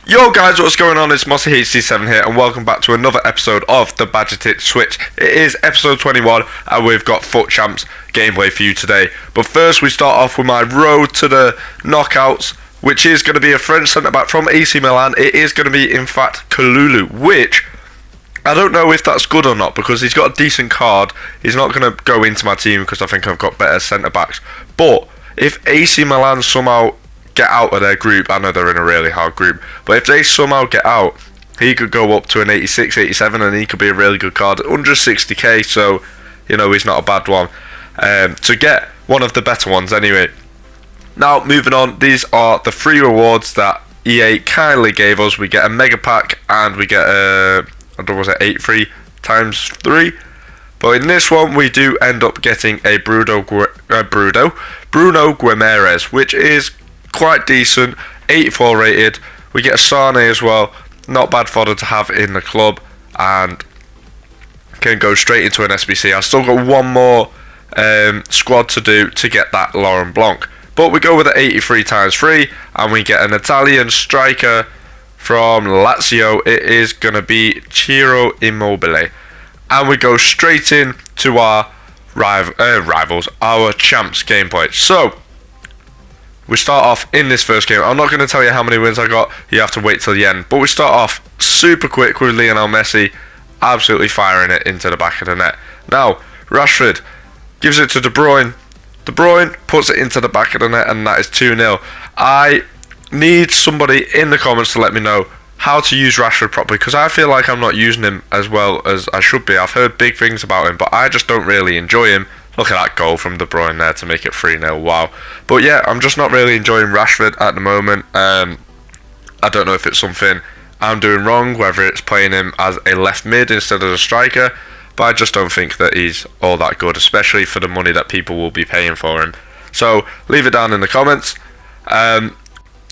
Yo guys, what's going on? It's Mossy HC7 here and welcome back to another episode of the Badger Tit Switch. It is episode 21 and we've got FUT Champs gameplay for you today. But first we start off with my road to the knockouts, which is going to be a French centre-back from AC Milan. It is going to be in fact Kalulu, which I don't know if that's good or not because he's got a decent card. He's not going to go into my team because I think I've got better centre-backs. But if AC Milan somehow get out of their group, I know they're in a really hard group, but if they somehow get out, he could go up to an 86, 87 and he could be a really good card, under 60k, so you know he's not a bad one to get, one of the better ones anyway. Now moving on, these are the free rewards that EA kindly gave us. We get a mega pack and we get a, what was it, 8 free times 3. But in this one, we do end up getting a Bruno Guimaraes, which is quite decent, 84 rated. We get a Sane as well, not bad fodder to have in the club, and can go straight into an SBC. I've still got one more squad to do to get that Laurent Blanc, but we go with the 83 times 3 and we get an Italian striker from Lazio. It is going to be Ciro Immobile, and we go straight in to our rivals, our champs gameplay. So we start off in this first game. I'm not going to tell you how many wins I got, you have to wait till the end. But we start off super quick with Lionel Messi absolutely firing it into the back of the net. Now, Rashford gives it to De Bruyne. De Bruyne puts it into the back of the net and that is 2-0. I need somebody in the comments to let me know how to use Rashford properly, because I feel like I'm not using him as well as I should be. I've heard big things about him, but I just don't really enjoy him. Look at that goal from De Bruyne there to make it 3-0, wow. But yeah, I'm just not really enjoying Rashford at the moment. I don't know if it's something I'm doing wrong, whether it's playing him as a left mid instead of a striker, but I just don't think that he's all that good, especially for the money that people will be paying for him. So leave it down in the comments.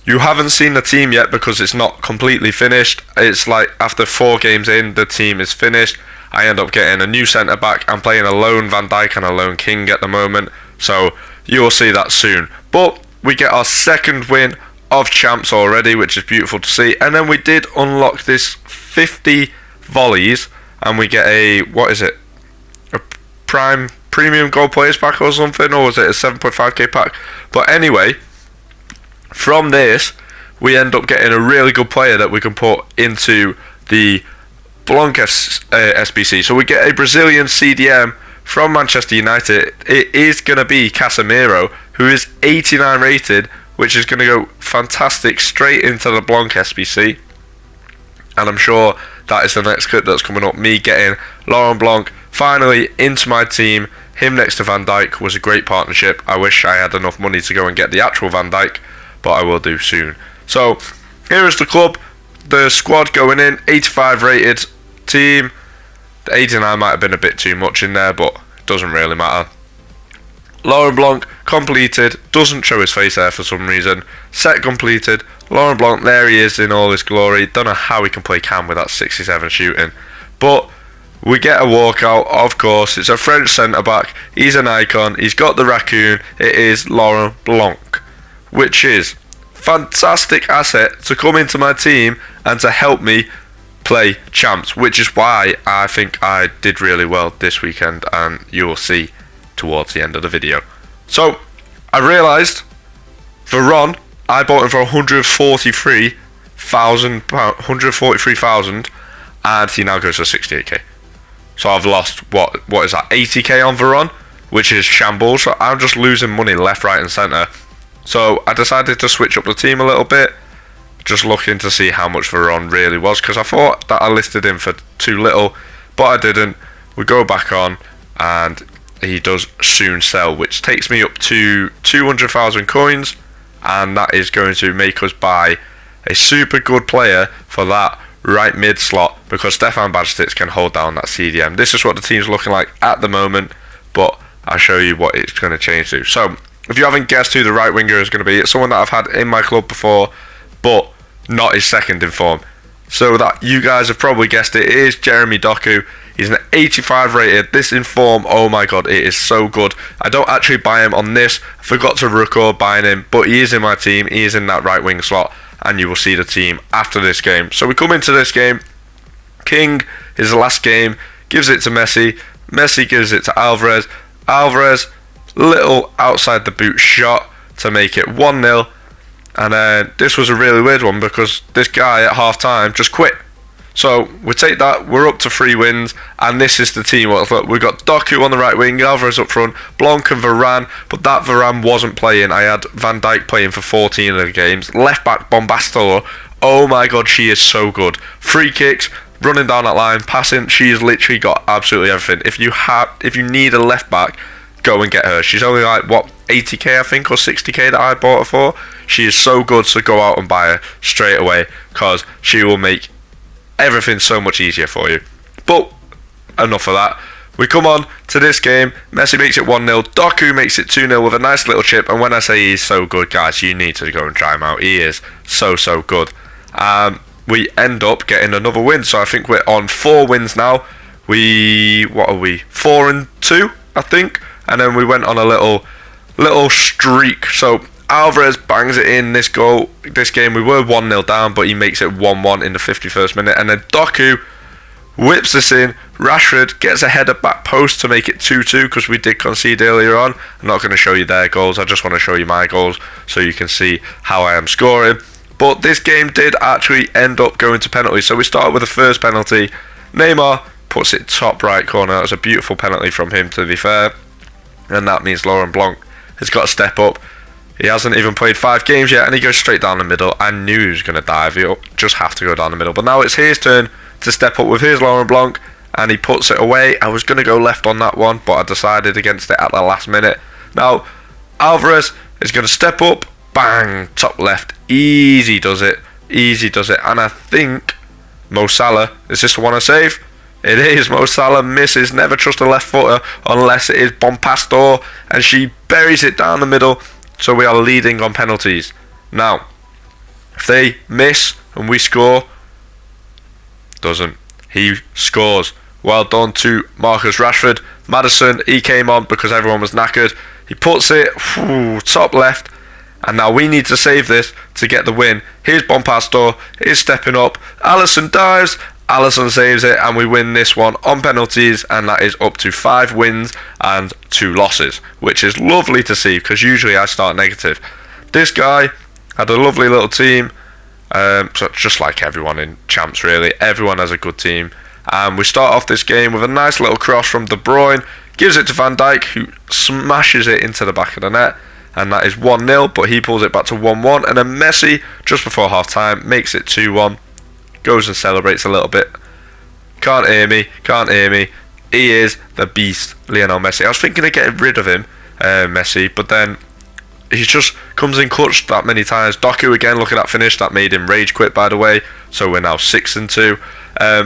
You haven't seen the team yet because it's not completely finished. It's like after 4 games in, the team is finished. I end up getting a new centre-back. I'm playing a lone Van Dijk and a lone King at the moment, so you will see that soon. But we get our second win of champs already, which is beautiful to see. And then we did unlock this 50 volleys, and we get a, what is it? A premium gold players pack or something, or was it a 7.5k pack? But anyway, from this, we end up getting a really good player that we can put into the Blanc SBC. So we get a Brazilian CDM from Manchester United. It is going to be Casemiro, who is 89 rated, which is going to go fantastic straight into the Blanc SBC. And I'm sure that is the next clip that's coming up. Me getting Laurent Blanc finally into my team. Him next to Van Dijk was a great partnership. I wish I had enough money to go and get the actual Van Dijk, but I will do soon. So here is the club. The squad going in, 85 rated team. The 89 might have been a bit too much in there, but it doesn't really matter. Laurent Blanc completed, doesn't show his face there for some reason. Set completed, Laurent Blanc, there he is in all his glory. Don't know how he can play cam with that 67 shooting, but we get a walkout, of course. It's a French centre-back, he's an icon, he's got the raccoon. It is Laurent Blanc, which is fantastic asset to come into my team and to help me play champs, which is why I think I did really well this weekend, and you'll see towards the end of the video. So I realised Veron, I bought him for 143,000 and he now goes for 68k. So I've lost what is that, 80k on Veron, which is shambles. So I'm just losing money left, right and centre. So I decided to switch up the team a little bit, just looking to see how much Veron really was, because I thought that I listed him for too little, but I didn't. We go back on and he does soon sell, which takes me up to 200,000 coins, and that is going to make us buy a super good player for that right mid slot, because Stefan Bajcetic can hold down that CDM. This is what the team's looking like at the moment, but I'll show you what it's going to change to. So if you haven't guessed who the right winger is going to be, it's someone that I've had in my club before, but not his second in form. So that you guys have probably guessed it, it is Jeremy Doku. He's an 85 rated. This in form, oh my god, it is so good. I don't actually buy him on this. I forgot to record buying him, but he is in my team. He is in that right wing slot. and you will see the team after this game. So we come into this game. King, his last game, gives it to Messi. Messi gives it to Alvarez. Alvarez, little outside the boot shot to make it 1-0. And this was a really weird one because this guy at half time just quit. So we take that, we're up to 3 wins, and this is the team. Look, we've got Doku on the right wing, Alvarez up front, Blanc and Varane, but that Varane wasn't playing. I had Van Dijk playing for 14 of the games. Left back Bombastolo, oh my god, she is so good. Free kicks, running down that line, passing, she's literally got absolutely everything. If you need a left back, go and get her. She's only like, what, 80k I think, or 60k that I bought her for. She is so good, so go out and buy her straight away, because she will make everything so much easier for you. But enough of that. We come on to this game. Messi makes it 1-0. Doku makes it 2-0 with a nice little chip. And when I say he's so good, guys, you need to go and try him out. He is so good. We end up getting another win. So I think we're on 4 wins now. What are we? 4-2, I think. And then we went on a little streak. So Alvarez bangs it in this game. We were 1-0 down, but he makes it 1-1 in the 51st minute. And then Doku whips this in. Rashford gets a header back post to make it 2-2 because we did concede earlier on. I'm not going to show you their goals. I just want to show you my goals so you can see how I am scoring. But this game did actually end up going to penalties. So we started with the first penalty. Neymar puts it top right corner. That was a beautiful penalty from him, to be fair. And that means Laurent Blanc has got to step up. He hasn't even played 5 games yet, and he goes straight down the middle. I knew he was going to dive. He'll just have to go down the middle. But now it's his turn to step up with his Laurent Blanc, and he puts it away. I was going to go left on that one, but I decided against it at the last minute. Now, Alvarez is going to step up. Bang! Top left. Easy does it. And I think Mo Salah, is this the one I save? It is. Mo Salah misses. Never trust a left footer unless it is Bompastor, and she buries it down the middle. So we are leading on penalties. Now, if they miss and we score, doesn't. He scores. Well done to Marcus Rashford. Maddison, he came on because everyone was knackered. He puts it top left. And now we need to save this to get the win. Here's Bompastor. He's stepping up. Alisson dives. Alisson saves it, and we win this one on penalties, and that is up to 5 wins and 2 losses, which is lovely to see because usually I start negative. This guy had a lovely little team, so just like everyone in Champs really, everyone has a good team. And we start off this game with a nice little cross from De Bruyne, gives it to Van Dijk, who smashes it into the back of the net, and that is 1-0, but he pulls it back to 1-1, and then Messi, just before half time, makes it 2-1. Goes and celebrates a little bit. Can't hear me. He is the beast, Lionel Messi. I was thinking of getting rid of him, Messi, but then he just comes in clutch that many times. Doku again, look at that finish. That made him rage quit, by the way. So we're now 6-2.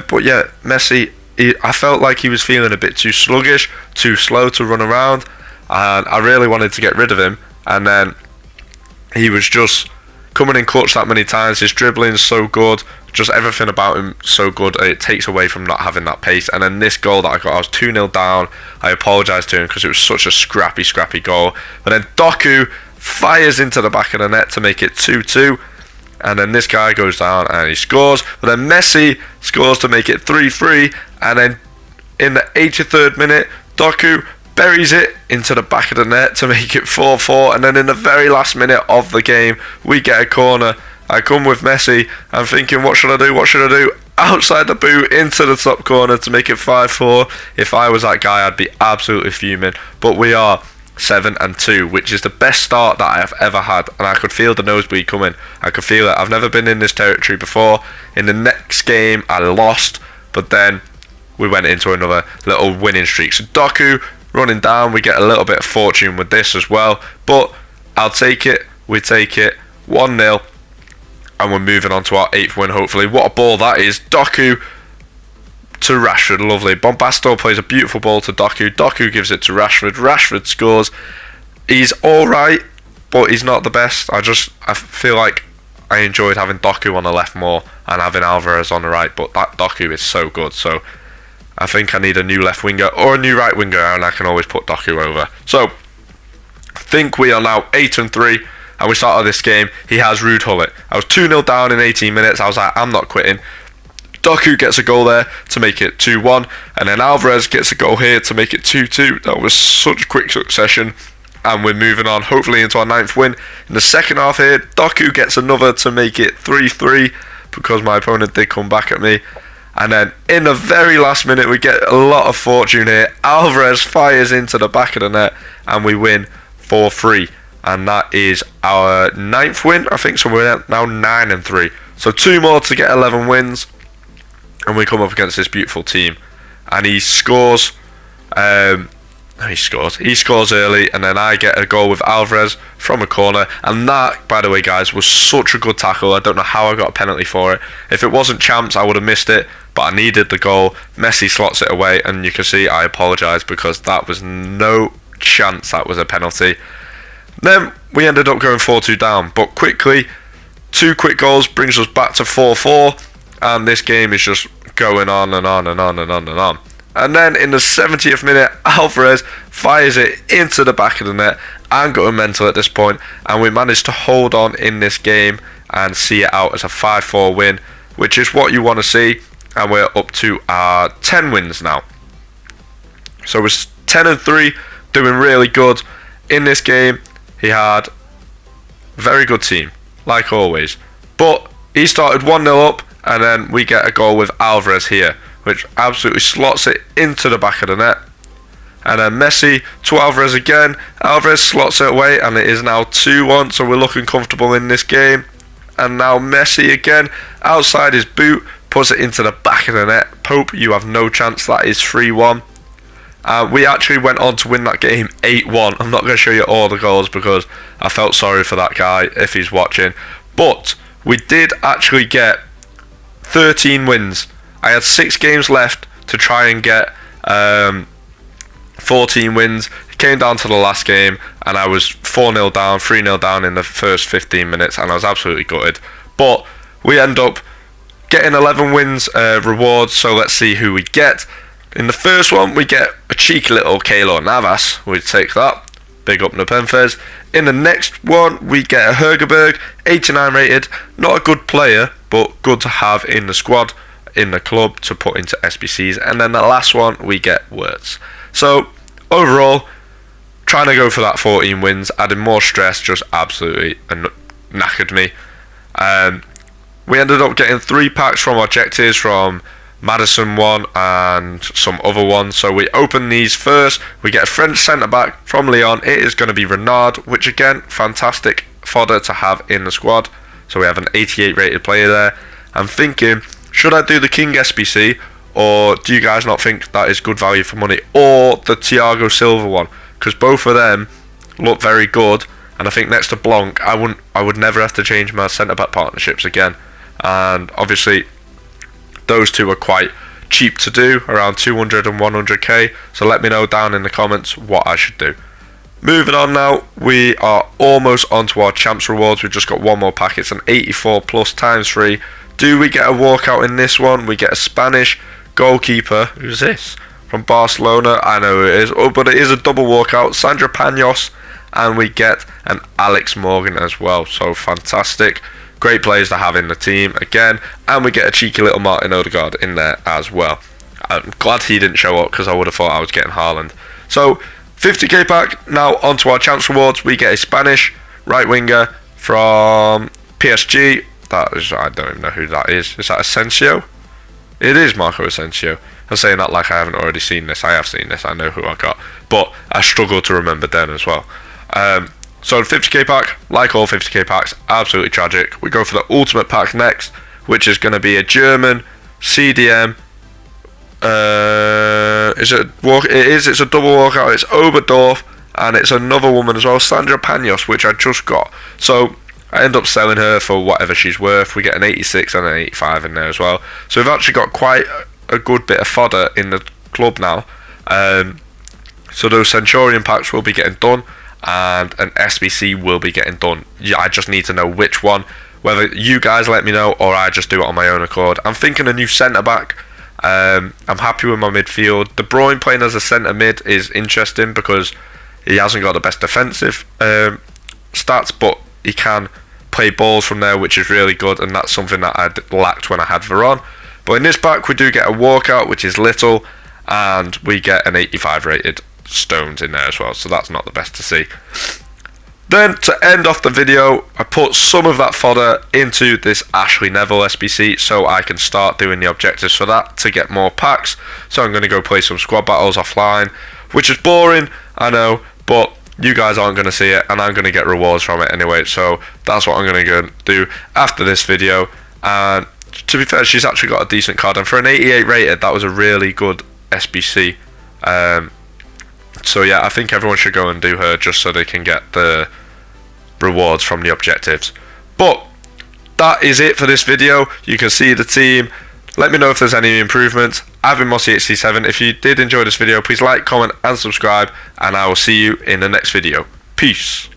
But yeah, Messi, I felt like he was feeling a bit too sluggish, too slow to run around, and I really wanted to get rid of him. And then he was just coming in clutch that many times. His dribbling's so good. Just everything about him so good. It takes away from not having that pace. And then this goal that I got, I was 2-0 down. I apologise to him because it was such a scrappy goal. But then Doku fires into the back of the net to make it 2-2. And then this guy goes down and he scores. But then Messi scores to make it 3-3. And then in the 83rd minute, Doku buries it into the back of the net to make it 4-4. And then in the very last minute of the game, we get a corner. I come with Messi. I'm thinking, what should I do? Outside the boot, into the top corner to make it 5-4. If I was that guy, I'd be absolutely fuming. But we are 7-2, which is the best start that I have ever had. And I could feel the nosebleed coming. I could feel it. I've never been in this territory before. In the next game, I lost. But then we went into another little winning streak. So Doku running down. We get a little bit of fortune with this as well. But I'll take it. We take it. 1-0. And we're moving on to our 8th win, hopefully. What a ball that is. Doku to Rashford. Lovely. Bombastor plays a beautiful ball to Doku. Doku gives it to Rashford. Rashford scores. He's alright, but he's not the best. I feel like I enjoyed having Doku on the left more and having Alvarez on the right, but that Doku is so good. So I think I need a new left winger or a new right winger, and I can always put Doku over. So I think we are now 8-3. and we started this game. He has Ruud Gullit. I was 2-0 down in 18 minutes. I was like, I'm not quitting. Doku gets a goal there to make it 2-1, and then Alvarez gets a goal here to make it 2-2. That was such quick succession, and we're moving on hopefully into our 9th win. In the second half here, Doku gets another to make it 3-3 because my opponent did come back at me. And then in the very last minute, we get a lot of fortune here. Alvarez fires into the back of the net, and we win 4-3. And that is our 9th win, I think. So we're now 9-3. So 2 more to get 11 wins. And we come up against this beautiful team. And he scores. He scores early, and then I get a goal with Alvarez from a corner. And that, by the way, guys, was such a good tackle. I don't know how I got a penalty for it. If it wasn't Champs, I would have missed it, but I needed the goal. Messi slots it away, and you can see I apologise because that was no chance that was a penalty. Then we ended up going 4-2 down, but quickly, 2 quick goals brings us back to 4-4, and this game is just going on and on and on and on and on. And then in the 70th minute, Alvarez fires it into the back of the net. I'm going mental at this point, and we managed to hold on in this game and see it out as a 5-4 win, which is what you want to see. And we're up to our 10 wins now. So we're 10-3, doing really good. In this game, he had a very good team, like always. But he started 1-0 up, and then we get a goal with Alvarez here, which absolutely slots it into the back of the net. And then Messi to Alvarez again. Alvarez slots it away, and it is now 2-1, so we're looking comfortable in this game. And now Messi again, outside his boot, puts it into the back of the net. Pope, you have no chance. That is 3-1. We actually went on to win that game 8-1. I'm not going to show you all the goals because I felt sorry for that guy if he's watching. But we did actually get 13 wins. I had 6 games left to try and get 14 wins. It came down to the last game, and I was 4-0 down, 3-0 down in the first 15 minutes, and I was absolutely gutted. But we end up getting 11 wins rewards, so let's see who we get. In the first one, we get a cheeky little Keylor Navas. We'd take that. Big up Nepenthes. In the next one, we get a Hegerberg, 89 rated. Not a good player, but good to have in the squad, in the club, to put into SBCs. And then the last one, we get Wirtz. So, overall, trying to go for that 14 wins, adding more stress, just absolutely knackered me. We ended up getting 3 packs from objectives from Madison one and some other ones. So we open these first. We get a French centre-back from Lyon. It is going to be Renard, which again, fantastic fodder to have in the squad. So we have an 88 rated player there. I'm thinking, should I do the King SBC, or do you guys not think that is good value for money, or the Thiago Silva one? Because both of them look very good, and I think next to Blanc, I would never have to change my centre-back partnerships again. And obviously those two are quite cheap to do, around 200 and 100k, so let me know down in the comments what I should do. Moving on now, we are almost onto our Champs rewards. We've just got one more pack. It's an 84 plus times 3. Do we get a walkout in this one? We get a Spanish goalkeeper. Who's this? From Barcelona. I know who it is. Oh, but it is a double walkout. Sandra Panos. And we get an Alex Morgan as well. So fantastic. Great players to have in the team again. And we get a cheeky little Martin Odegaard in there as well. I'm glad he didn't show up because I would have thought I was getting Haaland. So 50k pack. Now onto our Champs rewards. We get a Spanish right winger from PSG. That is, I don't even know who that is. Is that Asensio? It is Marco Asensio. I'm saying that like I haven't already seen this. I have seen this. I know who I got. But I struggle to remember then as well. So the 50k pack, like all 50k packs, absolutely tragic. We go for the ultimate pack next, which is going to be a German CDM. It's a double walkout. It's Oberdorf, and it's another woman as well, Sandra Panos, which I just got. So I end up selling her for whatever she's worth. We get an 86 and an 85 in there as well. So we've actually got quite a good bit of fodder in the club now. So those Centurion packs will be getting done, and an SBC will be getting done. Yeah, I just need to know which one. Whether you guys let me know or I just do it on my own accord. I'm thinking a new centre back. I'm happy with my midfield. De Bruyne playing as a centre mid is interesting because he hasn't got the best defensive stats, but he can play balls from there, which is really good, and that's something that I lacked when I had Veron. But in this pack we do get a walkout, which is little, and we get an 85 rated Stones in there as well, so that's not the best to see. Then to end off the video, I put some of that fodder into this Ashley Neville SBC so I can start doing the objectives for that to get more packs. So I'm going to go play some squad battles offline, which is boring, I know, but you guys aren't going to see it, and I'm going to get rewards from it anyway, so that's what I'm going to go do after this video. And to be fair, she's actually got a decent card, and for an 88 rated, that was a really good SBC. So yeah, I think everyone should go and do her just so they can get the rewards from the objectives. But that is it for this video. You can see the team. Let me know if there's any improvements. I've been Mossy87. If you did enjoy this video, please like, comment and subscribe, and I will see you in the next video. Peace.